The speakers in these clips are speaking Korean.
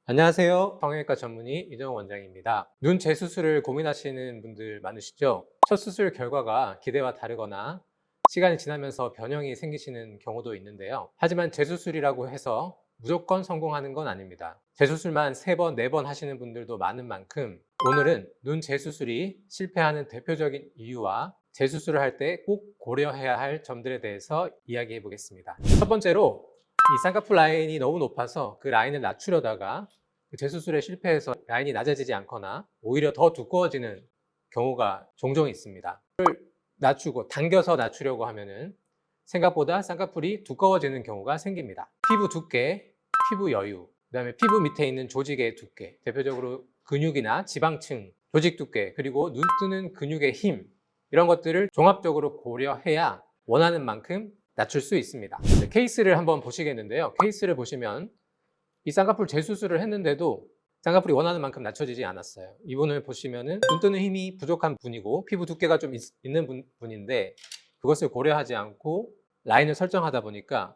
안녕하세요. 성형외과 전문의 이정호 원장입니다. 눈 재수술을 고민하시는 분들 많으시죠? 첫 수술 결과가 기대와 다르거나 시간이 지나면서 변형이 생기시는 경우도 있는데요. 하지만 재수술이라고 해서 무조건 성공하는 건 아닙니다. 재수술만 3번, 4번 하시는 분들도 많은 만큼 오늘은 눈 재수술이 실패하는 대표적인 이유와 재수술을 할 때 꼭 고려해야 할 점들에 대해서 이야기해 보겠습니다. 첫 번째로 이 쌍꺼풀 라인이 너무 높아서 그 라인을 낮추려다가 재수술에 실패해서 라인이 낮아지지 않거나 오히려 더 두꺼워지는 경우가 종종 있습니다. 낮추고 당겨서 낮추려고 하면은 생각보다 쌍꺼풀이 두꺼워지는 경우가 생깁니다. 피부 두께, 피부 여유, 그다음에 피부 밑에 있는 조직의 두께, 대표적으로 근육이나 지방층, 조직 두께, 그리고 눈 뜨는 근육의 힘, 이런 것들을 종합적으로 고려해야 원하는 만큼 낮출 수 있습니다. 케이스를 한번 보시겠는데요. 케이스를 보시면 이 쌍꺼풀 재수술을 했는데도 쌍꺼풀이 원하는 만큼 낮춰지지 않았어요. 이분을 보시면은 눈 뜨는 힘이 부족한 분이고 피부 두께가 좀 있는 분인데 그것을 고려하지 않고 라인을 설정하다 보니까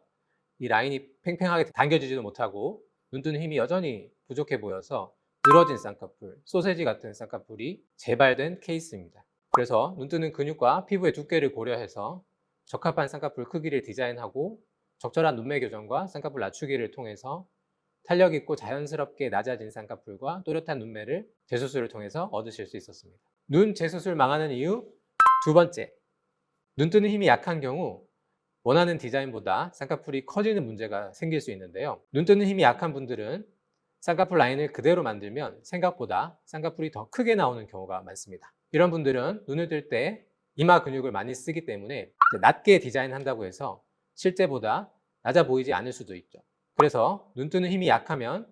이 라인이 팽팽하게 당겨지지도 못하고 눈 뜨는 힘이 여전히 부족해 보여서 늘어진 쌍꺼풀, 소세지 같은 쌍꺼풀이 재발된 케이스입니다. 그래서 눈 뜨는 근육과 피부의 두께를 고려해서 적합한 쌍꺼풀 크기를 디자인하고 적절한 눈매 교정과 쌍꺼풀 낮추기를 통해서 탄력 있고 자연스럽게 낮아진 쌍꺼풀과 또렷한 눈매를 재수술을 통해서 얻으실 수 있었습니다. 눈 재수술 망하는 이유 두 번째, 눈 뜨는 힘이 약한 경우 원하는 디자인보다 쌍꺼풀이 커지는 문제가 생길 수 있는데요. 눈 뜨는 힘이 약한 분들은 쌍꺼풀 라인을 그대로 만들면 생각보다 쌍꺼풀이 더 크게 나오는 경우가 많습니다. 이런 분들은 눈을 뜰 때 이마 근육을 많이 쓰기 때문에 낮게 디자인한다고 해서 실제보다 낮아 보이지 않을 수도 있죠. 그래서 눈 뜨는 힘이 약하면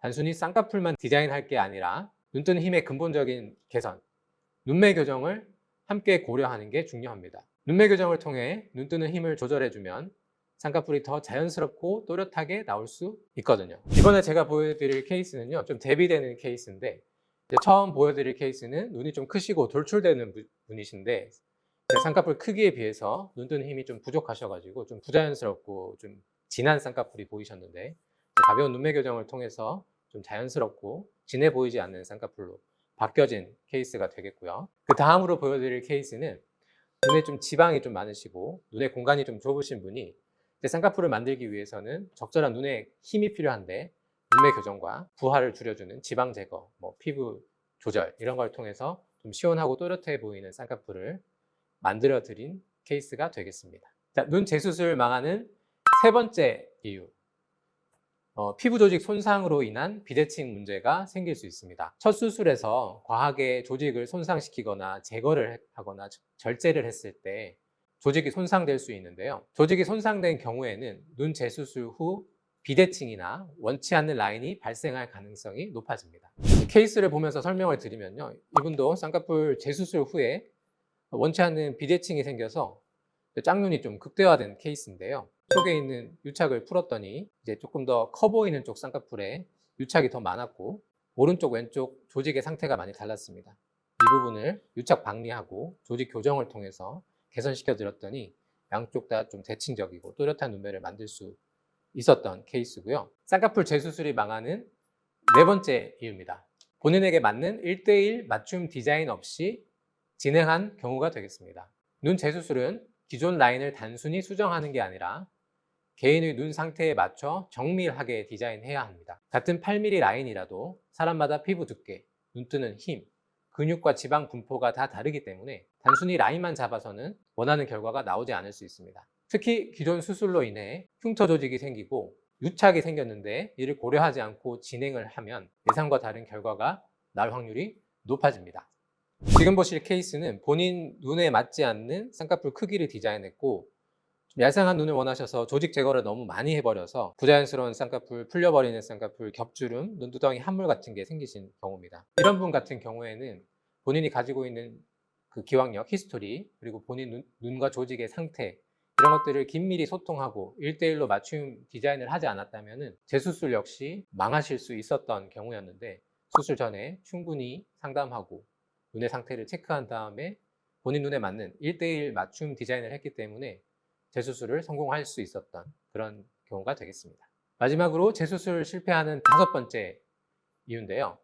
단순히 쌍꺼풀만 디자인할 게 아니라 눈 뜨는 힘의 근본적인 개선, 눈매 교정을 함께 고려하는 게 중요합니다. 눈매 교정을 통해 눈 뜨는 힘을 조절해주면 쌍꺼풀이 더 자연스럽고 또렷하게 나올 수 있거든요. 이번에 제가 보여드릴 케이스는요, 좀 대비되는 케이스인데, 처음 보여드릴 케이스는 눈이 좀 크시고 돌출되는 분이신데 쌍꺼풀 크기에 비해서 눈 뜨는 힘이 좀 부족하셔가지고 좀 부자연스럽고 좀 진한 쌍꺼풀이 보이셨는데 가벼운 눈매 교정을 통해서 좀 자연스럽고 진해 보이지 않는 쌍꺼풀로 바뀌어진 케이스가 되겠고요. 그 다음으로 보여드릴 케이스는 눈에 좀 지방이 좀 많으시고 눈의 공간이 좀 좁으신 분이 쌍꺼풀을 만들기 위해서는 적절한 눈에 힘이 필요한데 눈매 교정과 부하를 줄여주는 지방 제거, 피부 조절 이런 걸 통해서 좀 시원하고 또렷해 보이는 쌍꺼풀을 만들어 드린 케이스가 되겠습니다. 자, 눈 재수술 망하는 세 번째 이유, 피부 조직 손상으로 인한 비대칭 문제가 생길 수 있습니다. 첫 수술에서 과하게 조직을 손상시키거나 제거를 하거나 절제를 했을 때 조직이 손상될 수 있는데요. 조직이 손상된 경우에는 눈 재수술 후 비대칭이나 원치 않는 라인이 발생할 가능성이 높아집니다. 케이스를 보면서 설명을 드리면요. 이분도 쌍꺼풀 재수술 후에 원치 않는 비대칭이 생겨서 짝눈이 좀 극대화된 케이스인데요. 속에 있는 유착을 풀었더니 이제 조금 더 커 보이는 쪽 쌍꺼풀에 유착이 더 많았고 오른쪽 왼쪽 조직의 상태가 많이 달랐습니다. 이 부분을 유착 박리하고 조직 교정을 통해서 개선시켜 드렸더니 양쪽 다 좀 대칭적이고 또렷한 눈매를 만들 수 있었던 케이스고요. 쌍꺼풀 재수술이 망하는 네 번째 이유입니다. 본인에게 맞는 1:1 맞춤 디자인 없이 진행한 경우가 되겠습니다. 눈 재수술은 기존 라인을 단순히 수정하는 게 아니라 개인의 눈 상태에 맞춰 정밀하게 디자인해야 합니다. 같은 8mm 라인이라도 사람마다 피부 두께, 눈 뜨는 힘, 근육과 지방 분포가 다 다르기 때문에 단순히 라인만 잡아서는 원하는 결과가 나오지 않을 수 있습니다. 특히 기존 수술로 인해 흉터 조직이 생기고 유착이 생겼는데 이를 고려하지 않고 진행을 하면 예상과 다른 결과가 나올 확률이 높아집니다. 지금 보실 케이스는 본인 눈에 맞지 않는 쌍꺼풀 크기를 디자인했고 좀 얄쌍한 눈을 원하셔서 조직 제거를 너무 많이 해버려서 부자연스러운 쌍꺼풀, 풀려버리는 쌍꺼풀, 겹주름, 눈두덩이 함물 같은 게 생기신 경우입니다. 이런 분 같은 경우에는 본인이 가지고 있는 그 기왕력, 히스토리, 그리고 본인 눈과 조직의 상태 이런 것들을 긴밀히 소통하고 1:1로 맞춤 디자인을 하지 않았다면 재수술 역시 망하실 수 있었던 경우였는데 수술 전에 충분히 상담하고 눈의 상태를 체크한 다음에 본인 눈에 맞는 1:1 맞춤 디자인을 했기 때문에 재수술을 성공할 수 있었던 그런 경우가 되겠습니다. 마지막으로 재수술 실패하는 다섯 번째 이유인데요.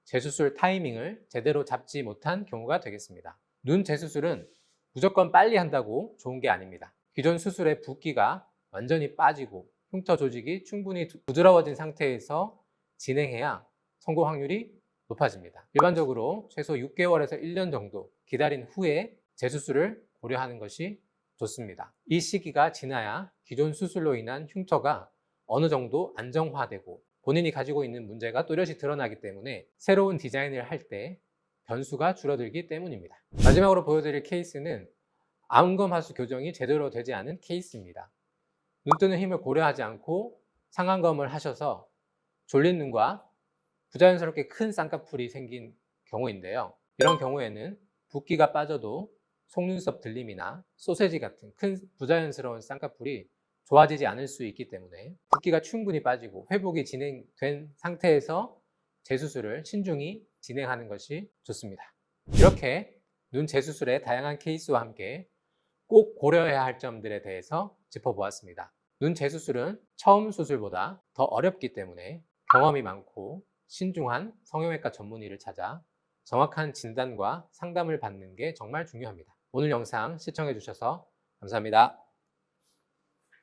재수술 타이밍을 제대로 잡지 못한 경우가 되겠습니다. 눈 재수술은 무조건 빨리 한다고 좋은 게 아닙니다. 기존 수술의 붓기가 완전히 빠지고 흉터 조직이 충분히 부드러워진 상태에서 진행해야 성공 확률이 높아집니다. 일반적으로 최소 6개월에서 1년 정도 기다린 후에 재수술을 고려하는 것이 좋습니다. 이 시기가 지나야 기존 수술로 인한 흉터가 어느 정도 안정화되고 본인이 가지고 있는 문제가 또렷이 드러나기 때문에 새로운 디자인을 할 때 변수가 줄어들기 때문입니다. 마지막으로 보여드릴 케이스는 안검하수 교정이 제대로 되지 않은 케이스입니다. 눈 뜨는 힘을 고려하지 않고 상안검을 하셔서 졸린 눈과 부자연스럽게 큰 쌍꺼풀이 생긴 경우인데요. 이런 경우에는 붓기가 빠져도 속눈썹 들림이나 소세지 같은 큰 부자연스러운 쌍꺼풀이 좋아지지 않을 수 있기 때문에 붓기가 충분히 빠지고 회복이 진행된 상태에서 재수술을 신중히 진행하는 것이 좋습니다. 이렇게 눈 재수술의 다양한 케이스와 함께 꼭 고려해야 할 점들에 대해서 짚어보았습니다. 눈 재수술은 처음 수술보다 더 어렵기 때문에 경험이 많고 신중한 성형외과 전문의를 찾아 정확한 진단과 상담을 받는 게 정말 중요합니다. 오늘 영상 시청해 주셔서 감사합니다.